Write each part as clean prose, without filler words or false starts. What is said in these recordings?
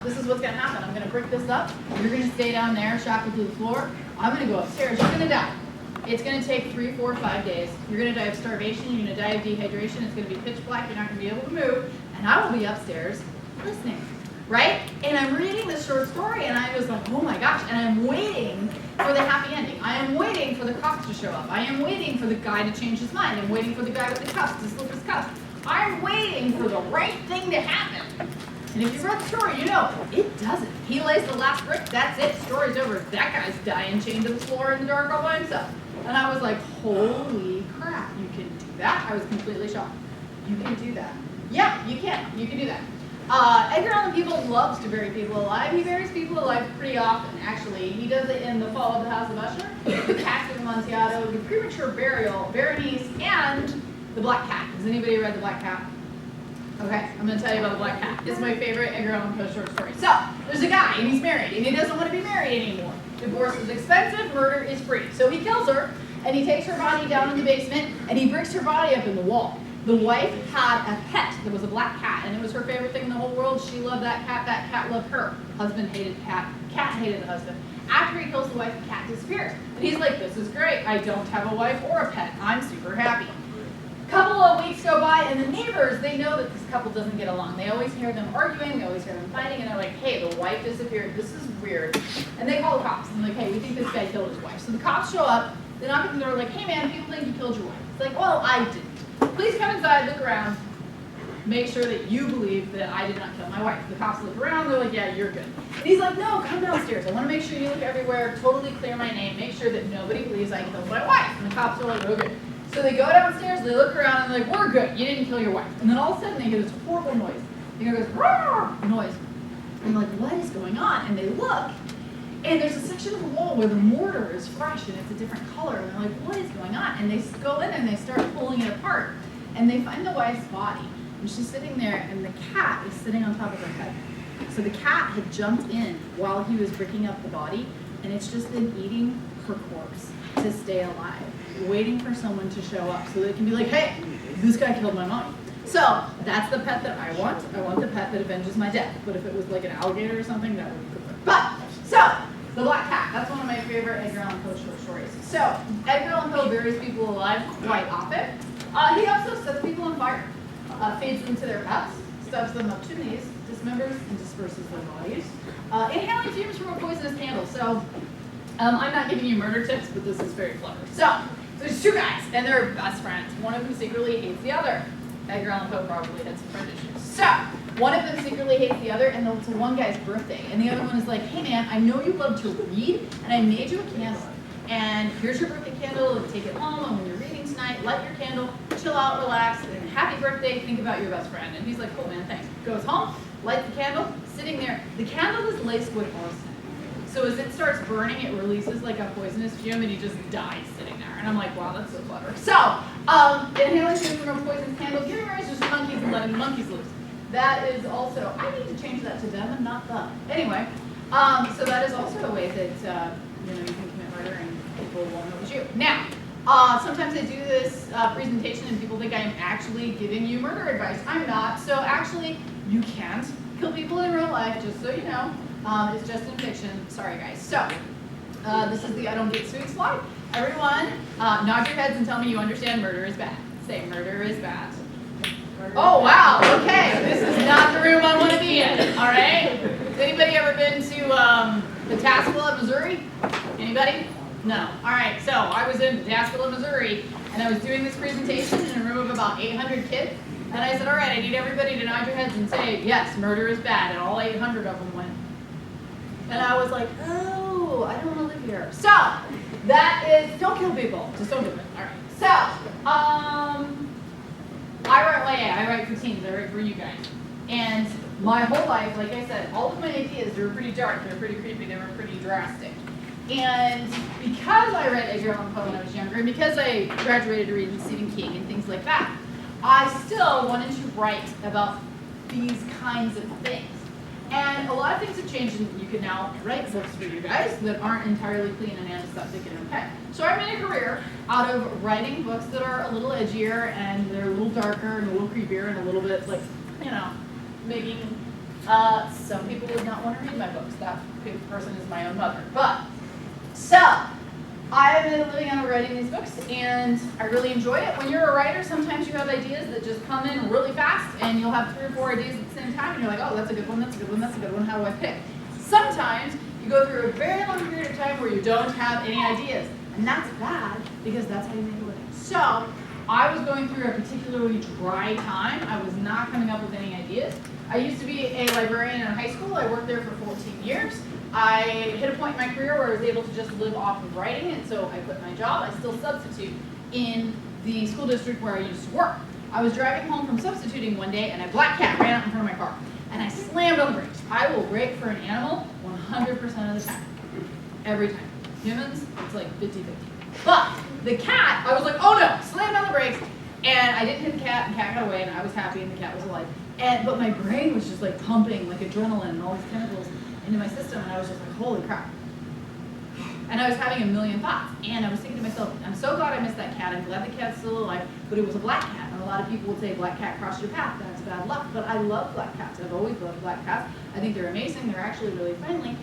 This is what's going to happen. I'm going to brick this up. You're going to stay down there, shackled to the floor. I'm going to go upstairs. You're going to die. It's going to take 3, 4, 5 days. You're going to die of starvation. You're going to die of dehydration. It's going to be pitch black. You're not going to be able to move. And I will be upstairs listening, right? And I'm reading this short story, and I was like, oh my gosh. And I'm waiting for the happy ending. I am waiting for the cops to show up. I am waiting for the guy to change his mind. I'm waiting for the guy with the cuffs to slip his cuffs. I'm waiting for the right thing to happen. And if you read the story, you know, it doesn't. He lays the last brick, that's it, story's over. That guy's dying chained to the floor in the dark all by himself. And I was like, holy crap, you can do that? I was completely shocked. You can do that. Yeah, you can do that. Edgar Allan Poe loves to bury people alive. He buries people alive pretty often, actually. He does it in The Fall of the House of Usher, The Casket of Amontillado, The Premature Burial, Berenice, and The Black Cat. Has anybody read The Black Cat? Okay, I'm going to tell you about The Black Cat. It's my favorite Edgar Allan Poe short story. So, there's a guy, and he's married, and he doesn't want to be married anymore. Divorce is expensive, murder is free. So he kills her, and he takes her body down in the basement, and he bricks her body up in the wall. The wife had a pet that was a black cat, and it was her favorite thing in the whole world. She loved that cat loved her. Husband hated the cat hated the husband. After he kills the wife, the cat disappears. And he's like, this is great. I don't have a wife or a pet. I'm super happy. Couple of weeks go by, and the neighbors, they know that this couple doesn't get along. They always hear them arguing, they always hear them fighting, and they're like, hey, the wife disappeared, this is weird. And they call the cops, and they're like, hey, we think this guy killed his wife. So the cops show up, they knock at the door like, hey man, people think you killed your wife. It's like, well, I didn't. Please come inside, look around, make sure that you believe that I did not kill my wife. The cops look around, they're like, yeah, you're good. And he's like, no, come downstairs. I want to make sure you look everywhere, totally clear my name, make sure that nobody believes I killed my wife. And the cops are like, okay. So they go downstairs, they look around, and they're like, we're good, you didn't kill your wife. And then all of a sudden they hear this horrible noise. They hear this roar noise. And they're like, what is going on? And they look, and there's a section of the wall where the mortar is fresh and it's a different color. And they're like, what is going on? And they go in and they start pulling it apart. And they find the wife's body. And she's sitting there, and the cat is sitting on top of her head. So the cat had jumped in while he was bricking up the body, and it's just been eating her corpse to stay alive, waiting for someone to show up so they can be like, hey, this guy killed my mom. So that's the pet that I want. I want the pet that avenges my death. But if it was like an alligator or something, that would be good. But, so, The Black Cat. That's one of my favorite Edgar Allan Poe short stories. So, Edgar Allan Poe buries people alive quite often. He also sets people on fire, feeds them to their pets, stuffs them up chimneys, dismembers and disperses their bodies. Inhaling fumes from a poisonous candle. So, I'm not giving you murder tips, but this is very clever. So there's two guys, and they're best friends. One of them secretly hates the other. Edgar Allan Poe probably had some friend issues. So one of them secretly hates the other, and it's one guy's birthday. And the other one is like, hey man, I know you love to read, and I made you a candle. And here's your birthday candle, and take it home, and when you're reading tonight, light your candle, chill out, relax, and happy birthday, think about your best friend. And he's like, cool man, thanks. Goes home, lights the candle, sitting there. The candle is laced with arsenic. So as it starts burning, it releases like a poisonous fume, and he just dies sitting there. And I'm like, wow, that's so clever. So, inhaling fumes from a poisonous candle, giving rise to monkeys and letting the monkeys loose. That is also, I need to change that to them and not them. Anyway, so that is also a way that you can commit murder and people won't know it's you. Now, sometimes I do this presentation and people think I'm actually giving you murder advice. I'm not. So actually, you can't kill people in real life, just so you know. It's just in fiction. Sorry, guys. So, this is the I don't get sued slide. Everyone, nod your heads and tell me you understand murder is bad. Say murder is bad. Oh, wow. Okay. This is not the room I want to be in. All right? Has anybody ever been to the Tascala, Missouri? Anybody? No. All right. So, I was in Tascala, Missouri, and I was doing this presentation in a room of about 800 kids. And I said, all right, I need everybody to nod your heads and say, yes, murder is bad. And all 800 of them went. And I was like, oh, I don't want to live here. So, that is, don't kill people. Just don't do it. All right. So, I write for teens. I write for you guys. And my whole life, like I said, all of my ideas, they were pretty dark. They were pretty creepy. They were pretty drastic. And because I read Edgar Allan Poe when I was younger, and because I graduated to reading Stephen King and things like that, I still wanted to write about these kinds of things. And a lot of things have changed, and you can now write books for you guys that aren't entirely clean and antiseptic and okay. So I made a career out of writing books that are a little edgier, and they're a little darker, and a little creepier, and a little bit like, making Some people would not want to read my books. That person is my own mother. But, so, I've been living on writing these books, and I really enjoy it. When you're a writer, sometimes you have ideas that just come in really fast, and you'll have 3 or 4 ideas at the same time, and you're like, oh, that's a good one, that's a good one, that's a good one, how do I pick? Sometimes you go through a very long period of time where you don't have any ideas, and that's bad, because that's how you make a living. So, I was going through a particularly dry time. I was not coming up with any ideas. I used to be a librarian in high school. I worked there for 14 years. I hit a point in my career where I was able to just live off of writing, and so I quit my job. I still substitute in the school district where I used to work. I was driving home from substituting one day, and a black cat ran out in front of my car, and I slammed on the brakes. I will brake for an animal 100% of the time, every time. Humans, it's like 50-50. But the cat, I was like, oh no, slammed on the brakes, and I didn't hit the cat, and the cat got away, and I was happy, and the cat was alive. But my brain was just like pumping like adrenaline and all these chemicals into my system, and I was just like, holy crap. And I was having a million thoughts, and I was thinking to myself, I'm so glad I missed that cat. I'm glad the cat's still alive, but it was a black cat. And a lot of people would say black cat crossed your path. That's bad luck, but I love black cats. I've always loved black cats. I think they're amazing. They're actually really friendly.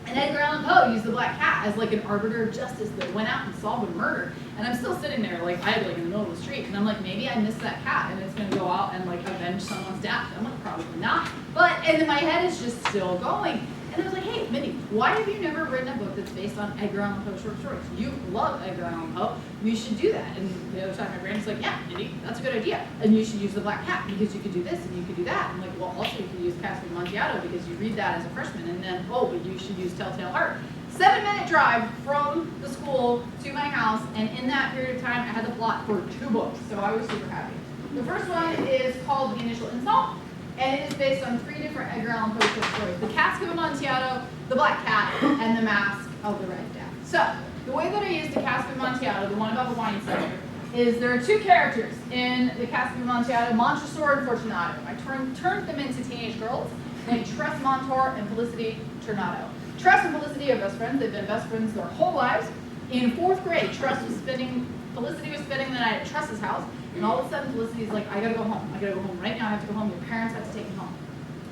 And Edgar Allan Poe used the black cat as like an arbiter of justice that went out and solved a murder. And I'm still sitting there like I like in the middle of the street, and I'm like, maybe I missed that cat and it's gonna go out and like avenge someone's death. I'm like, probably not. But and then my head is just still going. And I was like, hey, Mindy, why have you never written a book that's based on Edgar Allan Poe short stories? You love Edgar Allan Poe. You should do that. And the other side of my brain is like, yeah, Mindy, that's a good idea. And you should use the black cat because you could do this and you could do that. I'm like, well, also you could use Castle of Amontillado because you read that as a freshman. And then, oh, but you should use Telltale Heart. 7-minute drive from the school to my house, and in that period of time, I had the plot for 2 books, so I was super happy. The first one is called The Initial Insult, and it is based on 3 different Edgar Allan Poe short stories: The Cask of Amontillado, The Black Cat, and The Mask of the Red Death. So, the way that I used The Cask of Amontillado, the one about the wine cellar, is there are 2 characters in The Cask of Amontillado, Montresor and Fortunato. I turned them into teenage girls named Tress Montour and Felicity Tornado. Tress and Felicity are best friends. They've been best friends their whole lives. In 4th grade, Felicity was spending the night at Tress's house, and all of a sudden Felicity's like, I gotta go home. I gotta go home right now. I have to go home. Your parents have to take me home.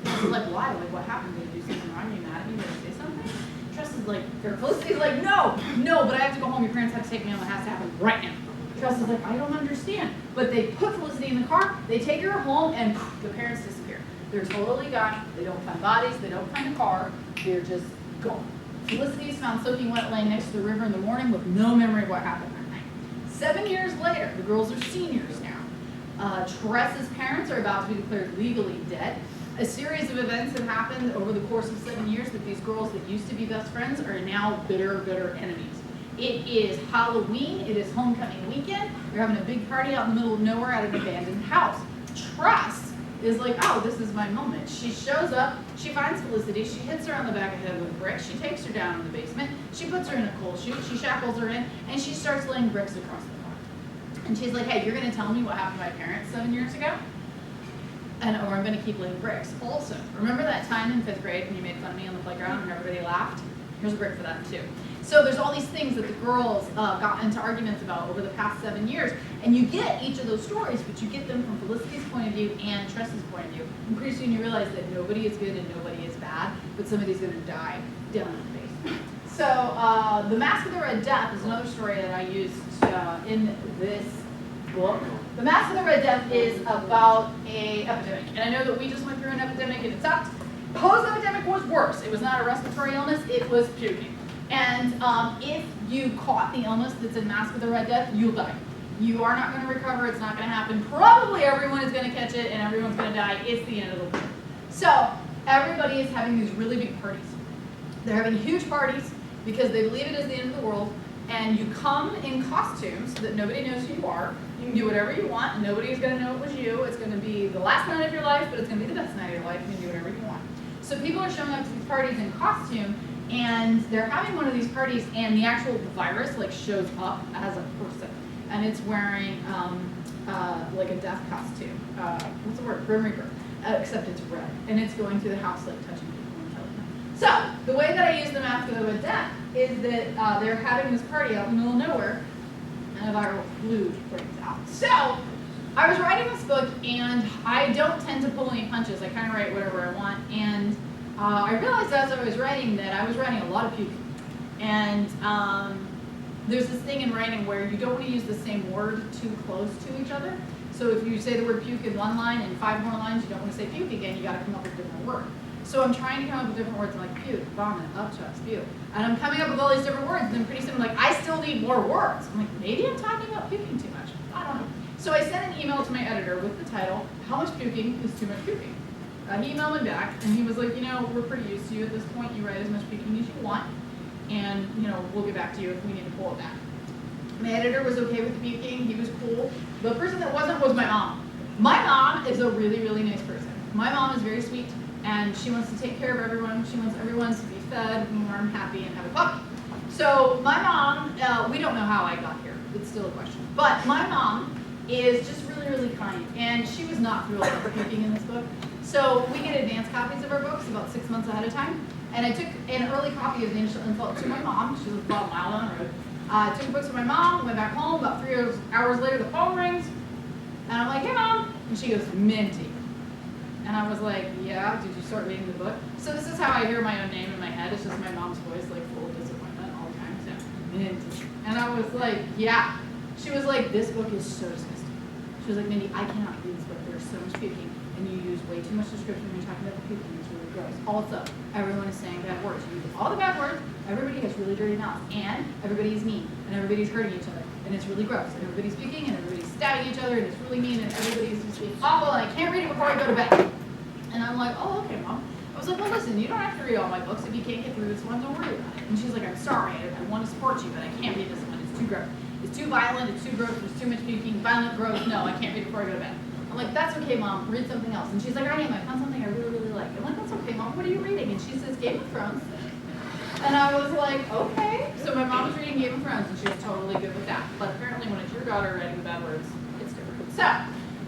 Tress is like, why? Like, what happened? Did you do something wrong? Are you mad at me? Did I say something? Tress is like, or Felicity's like, no, but I have to go home. Your parents have to take me home. It has to happen right now. Tress is like, I don't understand. But they put Felicity in the car, they take her home, and the parents disappear. They're totally gone. They don't find bodies. They don't find a car. They're just gone. Felicity is found soaking wet laying next to the river in the morning with no memory of what happened that night. 7 years later, the girls are seniors now. Tress's parents are about to be declared legally dead. A series of events have happened over the course of 7 years that these girls that used to be best friends are now bitter enemies. It is Halloween. It is homecoming weekend. They're having a big party out in the middle of nowhere at an abandoned house. Tress is like, oh, this is my moment. She shows up, she finds Felicity, she hits her on the back of the head with a brick, she takes her down in the basement, she puts her in a coal chute, she shackles her in, and she starts laying bricks across the floor. And she's like, hey, you're gonna tell me what happened to my parents 7 years ago? Or I'm gonna keep laying bricks. Also, remember that time in 5th grade when you made fun of me on the playground and everybody laughed? Here's a brick for that too. So there's all these things that the girls got into arguments about over the past 7 years, and you get each of those stories, but you get them from Felicity's point of view and Tress's point of view. And pretty soon you realize that nobody is good and nobody is bad, but somebody's going to die down in the basement. So The Mask of the Red Death is another story that I used in this book. The Mask of the Red Death is about an epidemic, and I know that we just went through an epidemic and it sucked. Poe's epidemic was worse. It was not a respiratory illness, it was puking. And if you caught the illness that's in Mask of the Red Death, you'll die. You are not going to recover. It's not going to happen. Probably everyone is going to catch it and everyone's going to die. It's the end of the world. So everybody is having these really big parties. They're having huge parties because they believe it is the end of the world. And you come in costumes so that nobody knows who you are. You can do whatever you want. Nobody is going to know it was you. It's going to be the last night of your life, but it's going to be the best night of your life. You can do whatever you want. So people are showing up to these parties in costume, and they're having one of these parties, and the actual virus like shows up as a person, and it's wearing like a death costume. What's the word? Grim Reaper, except it's red, and it's going through the house like touching people and killing them. So the way that I use the Mask of the Red Death is that they're having this party out in the middle of nowhere, and a viral flu breaks out. So I was writing this book, and I don't tend to pull any punches. I kind of write whatever I want, and I realized as I was writing that I was writing a lot of puking. And there's this thing in writing where you don't want to use the same word too close to each other. So if you say the word puke in one line and 5 more lines, you don't want to say puke again, you got to come up with a different word. So I'm trying to come up with different words like puke, vomit, upchuck, spew. And I'm coming up with all these different words, and then pretty soon I'm like, I still need more words. I'm like, maybe I'm talking about puking too much. I don't know. So I sent an email to my editor with the title, How Much Puking is Too Much Puking? He emailed me back, and he was like, we're pretty used to you at this point. You write as much puking as you want, and we'll get back to you if we need to pull it back. My editor was okay with the puking. He was cool. The person that wasn't was my mom. My mom is a really, really nice person. My mom is very sweet, and she wants to take care of everyone. She wants everyone to be fed, warm, happy, and have a puppy. So my mom, we don't know how I got here. It's still a question. But my mom is just really, really kind, and she was not thrilled about puking in this book. So we get advance copies of our books about 6 months ahead of time, and I took an early copy of the initial insult to my mom. She was about a mile down the road. I took the books to my mom, went back home. About 3 hours later, the phone rings, and I'm like, hey, Mom. And she goes, Mindy. And I was like, yeah, did you start reading the book? So this is how I hear my own name in my head. It's just my mom's voice, like full of disappointment all the time. So, Mindy. And I was like, yeah. She was like, this book is so disgusting. She was like, Mindy, I cannot read this book. There's so much puking, and you use way too much description when you're talking about the puking. It's really gross. Also, everyone is saying bad words. You use all the bad words. Everybody has really dirty mouths, and everybody is mean, and everybody's hurting each other, and it's really gross, and everybody's puking, and everybody's stabbing each other, and it's really mean, and everybody's just being awful, and I can't read it before I go to bed. And I'm like, oh, okay, Mom. I was like, well, listen, you don't have to read all my books. If you can't get through this one, don't worry about it. And she's like, I'm sorry, I want to support you, but I can't read this one. It's too gross. It's too violent, it's too gross, there's too much puking, violent, gross, no, I can't read it before I go to bed. I'm like, that's okay, Mom, read something else. And she's like, I found something I really, really like. I'm like, that's okay, Mom, what are you reading? And she says, Game of Thrones. And I was like, okay. So my mom was reading Game of Thrones, and she was totally good with that. But apparently when it's your daughter writing the bad words, it's different. So,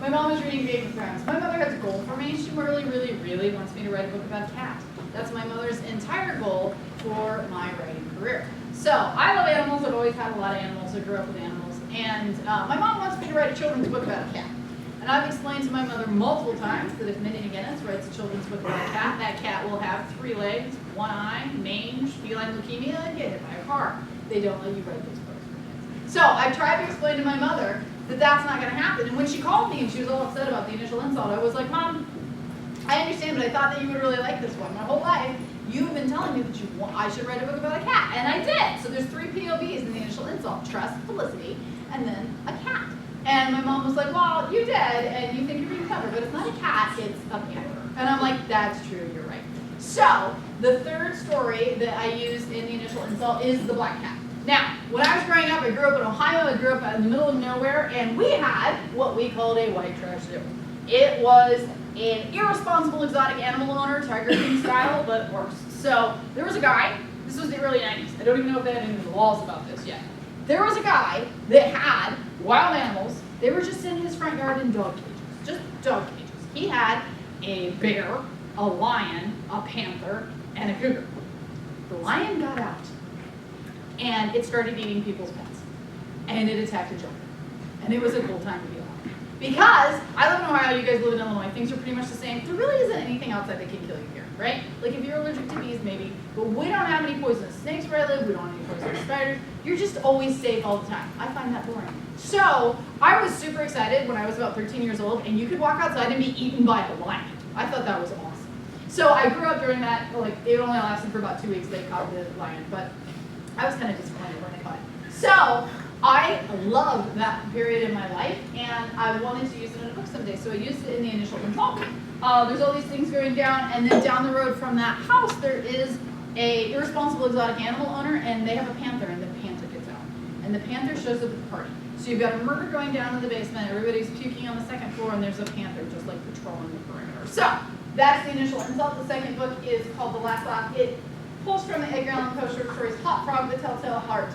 my mom was reading Game of Thrones. My mother has a goal for me. She really, really, really wants me to write a book about a cat. That's my mother's entire goal for my writing career. So, I love animals. I've always had a lot of animals. I grew up with animals. And my mom wants me to write a children's book about a cat. And I've explained to my mother multiple times that if Mindy McGinnis writes a children's book about a cat, that cat will have 3 legs, 1 eye, mange, feline leukemia, and get hit by a car. They don't let you write those books for kids. So I tried to explain to my mother that that's not going to happen. And when she called me and she was all upset about the initial insult, I was like, Mom, I understand, but I thought that you would really like this one. My whole life, you've been telling me that I should write a book about a cat, and I did. So there's 3 POVs in the initial insult: trust, felicity, and then a cat. And my mom was like, well, you did, and you think you're being clever, but it's not a cat, it's a panther. And I'm like, that's true, you're right. So, the third story that I used in the initial insult is the black cat. Now, when I was growing up, I grew up in Ohio, I grew up in the middle of nowhere, and we had what we called a white trash zoo. It was an irresponsible exotic animal owner, Tiger King style, but worse. So, there was a guy, this was the early 90s, I don't even know if they had any laws about this yet. There was a guy that had wild animals. They were just in his front yard in dog cages, just dog cages. He had a bear, a lion, a panther, and a cougar. The lion got out, and it started eating people's pets, and it attacked the children. And it was a cool time to be alive. Because I live in Ohio, you guys live in Illinois, things are pretty much the same. There really isn't anything outside that can kill you here, right? Like if you're allergic to bees, maybe, but we don't have any poisonous snakes where I live, we don't have any poisonous spiders. You're just always safe all the time. I find that boring. So I was super excited when I was about 13 years old, and you could walk outside and be eaten by a lion. I thought that was awesome. So I grew up during that, like it only lasted for about 2 weeks, they caught the lion, but I was kind of disappointed when they caught it. So I loved that period in my life, and I wanted to use it in a book someday, so I used it in the initial insult. There's all these things going down, and then down the road from that house, there is a irresponsible exotic animal owner, and they have a panther, and the panther gets out. And the panther shows up at the party. So you've got a murder going down in the basement, everybody's puking on the 2nd floor, and there's a panther just like patrolling the perimeter. So that's the initial insult. The second book is called The Last Laugh. It pulls from the Edgar Allan Poe short stories Hot Frog, The Telltale Heart,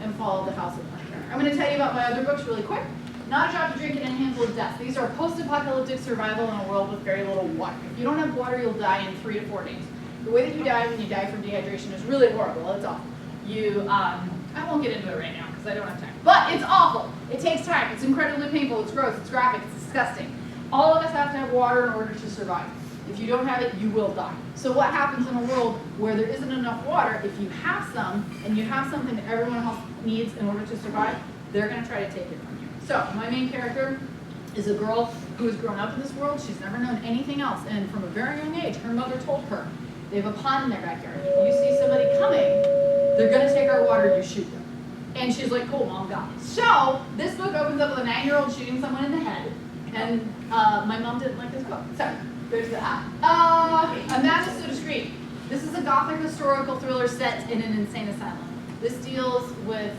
and Fall of the House of Usher. I'm going to tell you about my other books really quick. Not a Drop to Drink and a Handful of Death. These are post-apocalyptic survival in a world with very little water. If you don't have water, you'll die in 3 to 4 days. The way that you die when you die from dehydration is really horrible. It's awful. I won't get into it right now because I don't have time. But it's awful. It takes time. It's incredibly painful. It's gross. It's graphic. It's disgusting. All of us have to have water in order to survive. If you don't have it, you will die. So what happens in a world where there isn't enough water, if you have some, and you have something that everyone else needs in order to survive, they're going to try to take it from you. So my main character is a girl who has grown up in this world. She's never known anything else. And from a very young age, her mother told her, they have a pond in their backyard. If you see somebody coming, they're going to take our water, you shoot them. And she's like, cool, mom, got it. So this book opens up with a 9-year-old shooting someone in the head. And my mom didn't like this book. So there's that. A Magic So Discreet. This is a gothic historical thriller set in an insane asylum. This deals with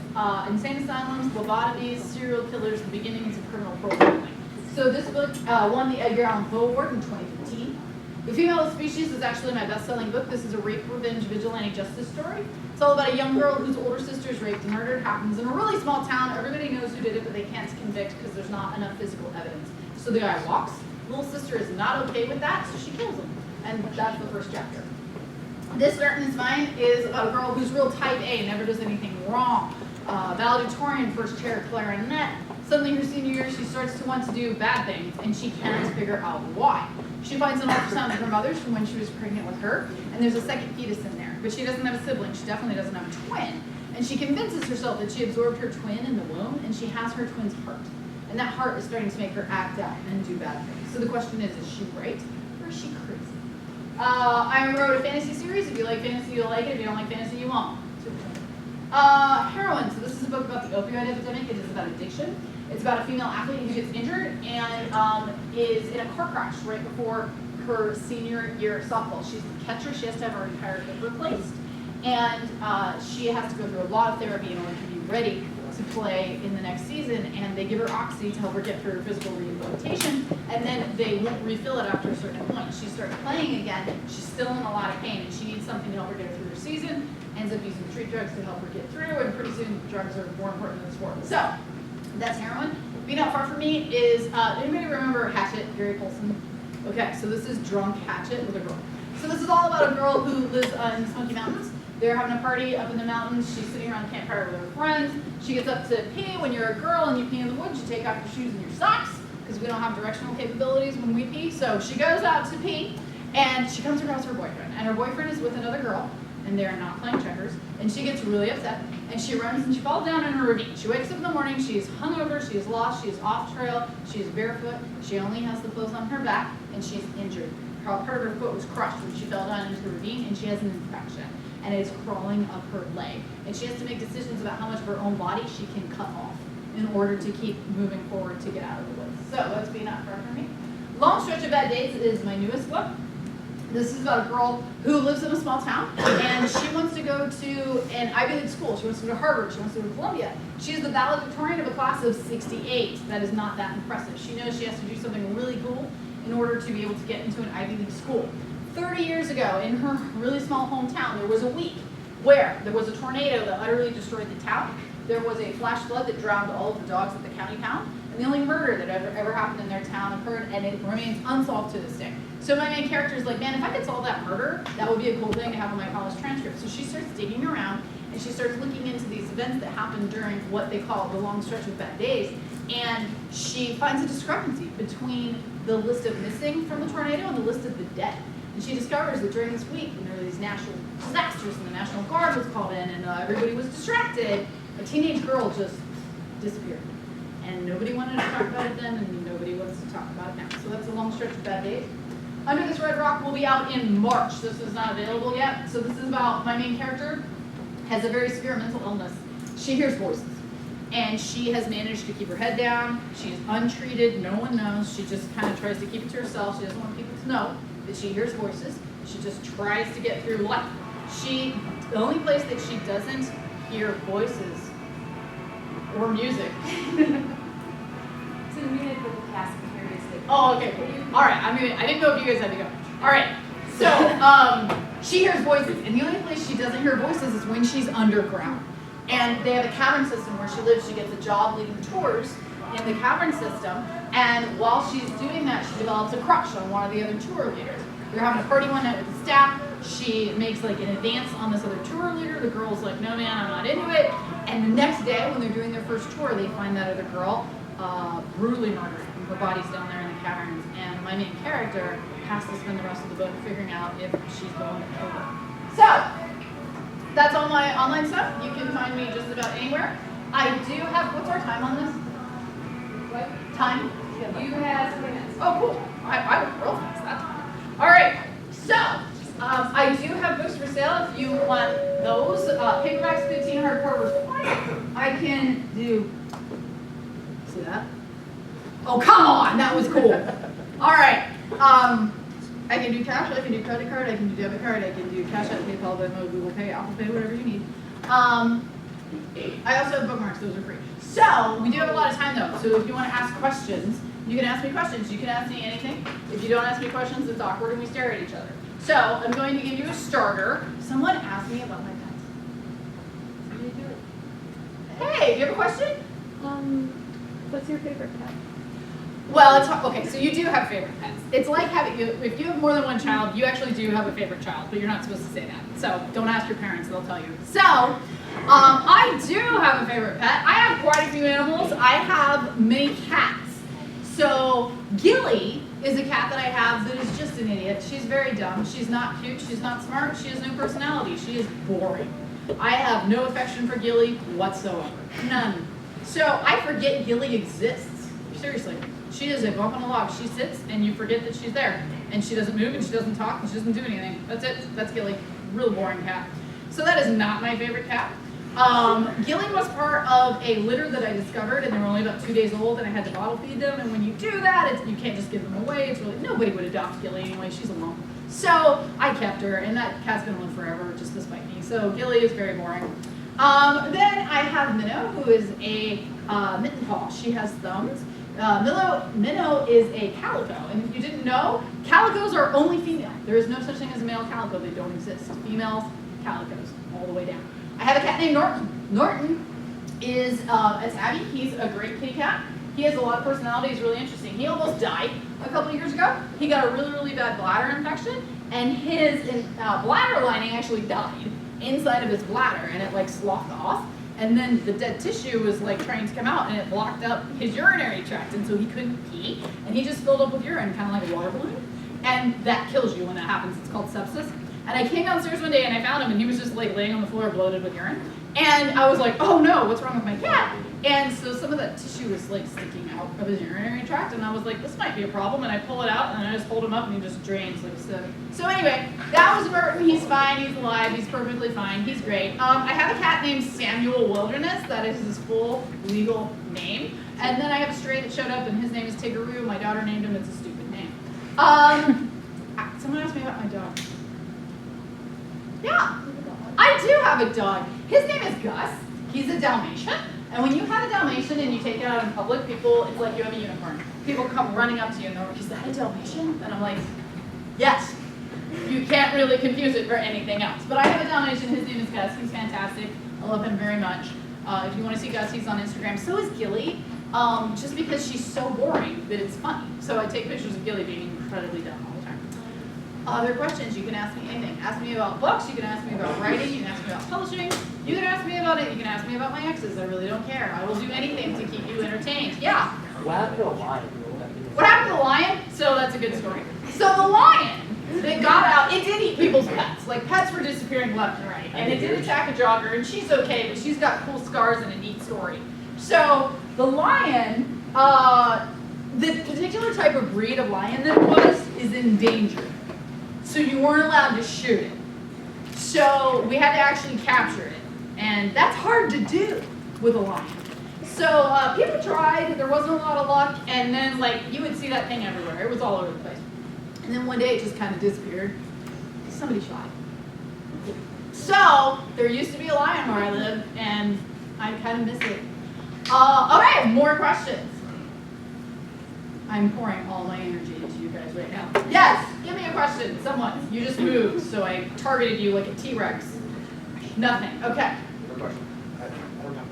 insane asylums, lobotomies, serial killers, the beginnings of criminal profiling. So this book won the Edgar Allan Poe Award in 2015. The Female Species is actually my best-selling book. This is a rape, revenge, vigilante justice story. It's all about a young girl whose older sister is raped and murdered. It happens in a really small town. Everybody knows who did it, but they can't convict because there's not enough physical evidence. So the guy walks. Little sister is not okay with that, so she kills him. And that's the first chapter. This Darkness Mine is about a girl who's real type A, never does anything wrong. Valedictorian, first chair clarinet. Suddenly her senior year, she starts to want to do bad things, and she can't figure out why. She finds an ultrasound of her mother's from when she was pregnant with her, and there's a second fetus in there. But she doesn't have a sibling. She definitely doesn't have a twin. And she convinces herself that she absorbed her twin in the womb, and she has her twin's heart. And that heart is starting to make her act out and do bad things. So the question is she right or is she crazy? I wrote a fantasy series. If you like fantasy, you'll like it. If you don't like fantasy, you won't. Heroin. So this is a book about the opioid epidemic. It is about addiction. It's about a female athlete who gets injured and is in a car crash right before her senior year of softball. She's the catcher. She has to have her entire hip replaced. And she has to go through a lot of therapy in order to be ready to play in the next season, and they give her oxy to help her get through physical rehabilitation, and then they won't refill it after a certain point. She starts playing again, she's still in a lot of pain, and she needs something to help her get through her season, ends up using street drugs to help her get through, and pretty soon drugs are more important than sport. So, that's heroin. Be Not Far From Me is, anybody remember Hatchet, Gary Coulson? Okay, so this is Drunk Hatchet with a girl. So this is all about a girl who lives in the Smoky Mountains. They're having a party up in the mountains. She's sitting around the campfire with her friends. She gets up to pee. When you're a girl and you pee in the woods, you take off your shoes and your socks because we don't have directional capabilities when we pee. So she goes out to pee, and she comes across her boyfriend. And her boyfriend is with another girl, and they're not playing checkers. And she gets really upset, and she runs and she falls down in a ravine. She wakes up in the morning. She is hungover. She is lost. She is off trail. She is barefoot. She only has the clothes on her back, and she's injured. Part of her foot was crushed when she fell down into the ravine, and she has an infection. And it is crawling up her leg. And she has to make decisions about how much of her own body she can cut off in order to keep moving forward to get out of the woods. So that's Be Not Far From Me. Long Stretch of Bad Days is my newest book. This is about a girl who lives in a small town, and she wants to go to an Ivy League school. She wants to go to Harvard. She wants to go to Columbia. She is the valedictorian of a class of 68. That is not that impressive. She knows she has to do something really cool in order to be able to get into an Ivy League school. 30 years ago, in her really small hometown, there was a week where there was a tornado that utterly destroyed the town. There was a flash flood that drowned all of the dogs at the county pound. And the only murder that ever happened in their town occurred, and it remains unsolved to this day. So my main character is like, man, if I could solve that murder, that would be a cool thing to have on my college transcript. So she starts digging around, and she starts looking into these events that happened during what they call the long stretch of bad days. And she finds a discrepancy between the list of missing from the tornado and the list of the dead. And she discovers that during this week, when there were these natural disasters and the National Guard was called in and everybody was distracted, a teenage girl just disappeared. And nobody wanted to talk about it then, and nobody wants to talk about it now. So that's a long stretch of bad days. Under This Red Rock will be out in March. This is not available yet. So this is about my main character has a very severe mental illness. She hears voices. And she has managed to keep her head down. She is untreated. No one knows. She just kind of tries to keep it to herself. She doesn't want people to know that she hears voices. She just tries to get through life. The only place that she doesn't hear voices or music. To me, for the cast, curiously. Oh, okay. All right. I didn't know if you guys had to go. All right. So she hears voices, and the only place she doesn't hear voices is when she's underground. And they have a cavern system where she lives. She gets a job leading tours in the cavern system, and while she's doing that, she develops a crush on one of the other tour leaders. They're having a party one night with the staff. She makes like an advance on this other tour leader. The girl's like, no man, I'm not into it. And the next day when they're doing their first tour, they find that other girl brutally murdered. Her body's down there in the caverns. And my main character has to spend the rest of the book figuring out if she's going to kill her. So, that's all my online stuff. You can find me just about anywhere. I do have, what's our time on this? What? Time? You have 3 minutes. Oh, cool. I would real fast that time. All right. So, I do have books for sale if you want those. Paperbacks, 15, hardcovers, 20. I can do, see that? Oh, come on. That was cool. All right. I can do cash, I can do credit card, I can do debit card, I can do Cash App, PayPal, Venmo, Google Pay, Apple Pay, whatever you need. I also have bookmarks, those are free. So, we do have a lot of time though, so if you want to ask questions, you can ask me questions. You can ask me anything. If you don't ask me questions, it's awkward and we stare at each other. So, I'm going to give you a starter. Someone asked me about my pets. Somebody do it. Hey, do you have a question? What's your favorite pet? Well, it's okay. So you do have favorite pets. It's like having if you have more than one child, you actually do have a favorite child, but you're not supposed to say that. So don't ask your parents; they'll tell you. So I do have a favorite pet. I have quite a few animals. I have many cats. So Gilly is a cat that I have that is just an idiot. She's very dumb. She's not cute. She's not smart. She has no personality. She is boring. I have no affection for Gilly whatsoever. None. So I forget Gilly exists. Seriously. She is a bump on a log. She sits and you forget that she's there. And she doesn't move and she doesn't talk and she doesn't do anything. That's it. That's Gilly. Real boring cat. So that is not my favorite cat. Gilly was part of a litter that I discovered and they were only about 2 days old and I had to bottle feed them. And when you do that, you can't just give them away. It's really, nobody would adopt Gilly anyway. She's alone. So I kept her and that cat's going to live forever just despite me. So Gilly is very boring. Then I have Minnow, who is a mitten paw. She has thumbs. Minnow is a calico, and if you didn't know, calicos are only female. There is no such thing as a male calico. They don't exist. Females, calicos, all the way down. I have a cat named Norton. Norton is a tabby. He's a great kitty cat. He has a lot of personality. He's really interesting. He almost died a couple of years ago. He got a really, really bad bladder infection, and his bladder lining actually died inside of his bladder, and it like sloughed off. And then the dead tissue was like trying to come out and it blocked up his urinary tract and so he couldn't pee and he just filled up with urine, kind of like a water balloon. And that kills you when that happens. It's called sepsis. And I came downstairs one day and I found him and he was just like laying on the floor bloated with urine. And I was like, oh no, what's wrong with my cat? And so some of that tissue was like sticking out of his urinary tract and I was like, this might be a problem. And I pull it out and I just hold him up and he just drains like a sieve. So anyway, that was Burton. He's fine, he's alive, he's perfectly fine, he's great. I have a cat named Samuel Wilderness, that is his full legal name. And then I have a stray that showed up and his name is Tiggeroo. My daughter named him, it's a stupid name. Someone asked me about my dog. Yeah, I do have a dog. His name is Gus. He's a Dalmatian. And when you have a Dalmatian and you take it out in public, people, it's like you have a unicorn. People come running up to you and they're like, is that a Dalmatian? And I'm like, yes. You can't really confuse it for anything else. But I have a Dalmatian. His name is Gus. He's fantastic. I love him very much. If you want to see Gus, he's on Instagram. So is Gilly. Just because she's so boring that it's funny. So I take pictures of Gilly being incredibly dumb all the time. Other questions, you can ask me anything. Ask me about books, you can ask me about writing, you can ask me about publishing, you can ask me about it, you can ask me about my exes, I really don't care. I will do anything to keep you entertained. Yeah? What happened to the lion? What happened to the lion? So that's a good story. So the lion, it got out, it did eat people's pets. Like pets were disappearing left and right. And it did attack a jogger, and she's okay, but she's got cool scars and a neat story. So the lion, the particular type of breed of lion that it was is endangered. So you weren't allowed to shoot it. So we had to actually capture it. And that's hard to do with a lion. So people tried, there wasn't a lot of luck, and then like you would see that thing everywhere. It was all over the place. And then one day it just kind of disappeared. Somebody shot it. So there used to be a lion where I live, and I kind of miss it. Okay, more questions. I'm pouring all my energy into you guys right now. Yes, give me a question. Someone. You just moved, so I targeted you like a T-Rex. Nothing. Okay. No question. I don't know.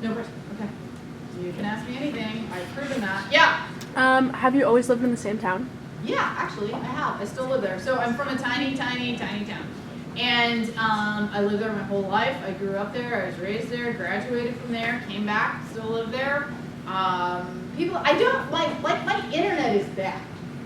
No question. Okay. You can ask me anything. I've proven that. Yeah. Have you always lived in the same town? Yeah, actually, I have. I still live there. So I'm from a tiny, tiny, tiny town. And I lived there my whole life. I grew up there, I was raised there, graduated from there, came back, still live there. I don't, my internet is bad.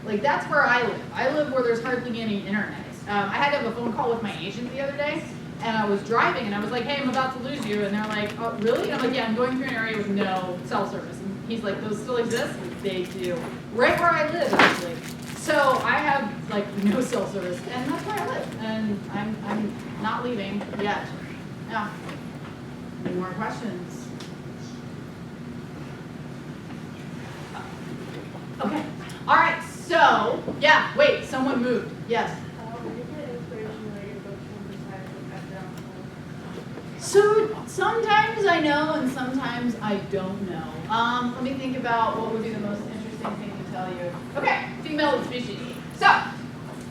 Like, that's where I live. I live where there's hardly any internet. I had to have a phone call with my agent the other day, and I was driving, and I was like, hey, I'm about to lose you. And they're like, oh, really? And I'm like, yeah, I'm going through an area with no cell service. And he's like, those still exist? Like, they do. Right where I live, actually. So I have, like, no cell service, and that's where I live. And I'm not leaving yet. Yeah. Any more questions? Okay. All right. So, yeah. Wait. Someone moved. Yes. So sometimes I know, and sometimes I don't know. Let me think about what would be the most interesting thing to tell you. Okay. Female species. So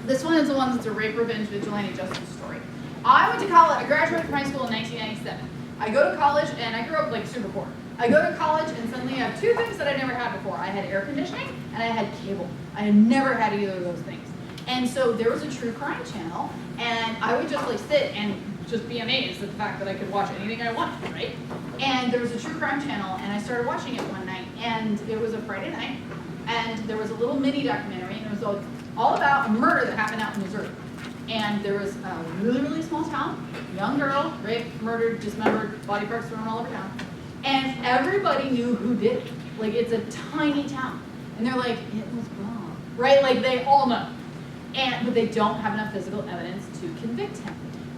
this one is the one that's a rape, revenge, vigilante justice story. I went to college. I graduated from high school in 1997. I go to college, and I grew up like super poor. I go to college, and suddenly I have two things that I never had before. I had air conditioning, and I had cable. I had never had either of those things. And so there was a true crime channel, and I would just like sit and just be amazed at the fact that I could watch anything I wanted, right? And there was a true crime channel, and I started watching it one night, and it was a Friday night, and there was a little mini documentary, and it was all about a murder that happened out in Missouri. And there was a really, really small town, young girl, raped, murdered, dismembered, body parts thrown all over town. And everybody knew who did it. Like, it's a tiny town. And they're like, it was Bob, right? Like, they all know. But they don't have enough physical evidence to convict him.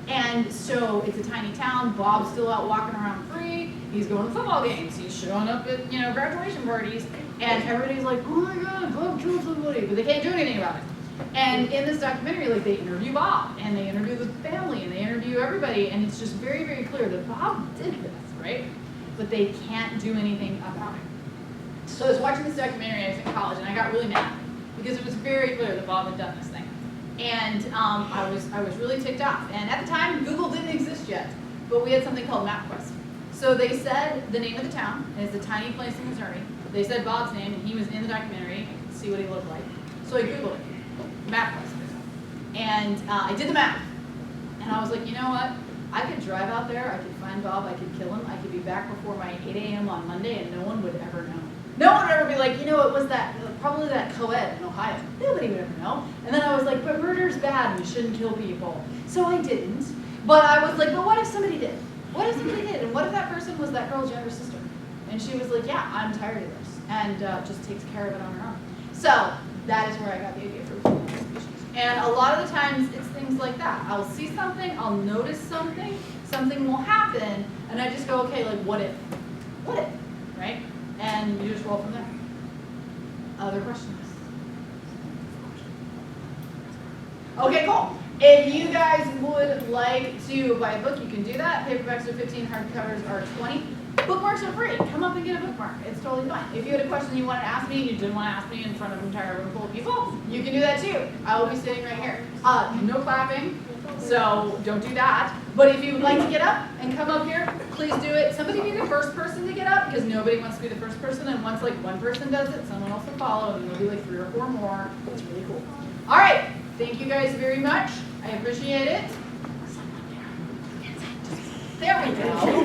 And so it's a tiny town. Bob's still out walking around free. He's going to football games. He's showing up at, graduation parties. And everybody's like, oh my God, Bob killed somebody. But they can't do anything about it. And in this documentary, like, they interview Bob, and they interview the family, and they interview everybody, and it's just very, very clear that Bob did this, right? But they can't do anything about it. So I was watching this documentary, I was in college, and I got really mad because it was very clear that Bob had done this thing. And I was really ticked off. And at the time, Google didn't exist yet, but we had something called MapQuest. So they said the name of the town, and it's a tiny place in Missouri. They said Bob's name, and he was in the documentary. I could see what he looked like. So I Googled it. MapQuest. And I did the map. And I was like, you know what? I could drive out there, I could find Bob, I could kill him, I could be back before my 8 a.m. on Monday, and no one would ever know. No one would ever be like, it was probably that co-ed in Ohio. Nobody would ever know. And then I was like, but murder's bad, we shouldn't kill people. So I didn't. But I was like, but what if somebody did? What if somebody did? And what if that person was that girl's younger sister? And she was like, yeah, I'm tired of this. And just takes care of it on her own. So that is where I got the idea for female species. And a lot of the times, it's things like that. I'll see something, I'll notice something, something will happen, and I just go, okay, like, what if? What if? Right? And you just roll from there. Other questions? Okay, cool. If you guys would like to buy a book, you can do that. Paperbacks are 15, hardcovers are 20. Bookmarks are free. Come up and get a bookmark. It's totally fine. If you had a question you wanted to ask me and you didn't want to ask me in front of an entire room full of people, you can do that too. I will be sitting right here. No clapping, so don't do that. But if you would like to get up and come up here, please do it. Somebody be the first person to get up because nobody wants to be the first person. And once like one person does it, someone else will follow, and there'll be like 3 or 4 more. It's really cool. All right. Thank you guys very much. I appreciate it. There we go.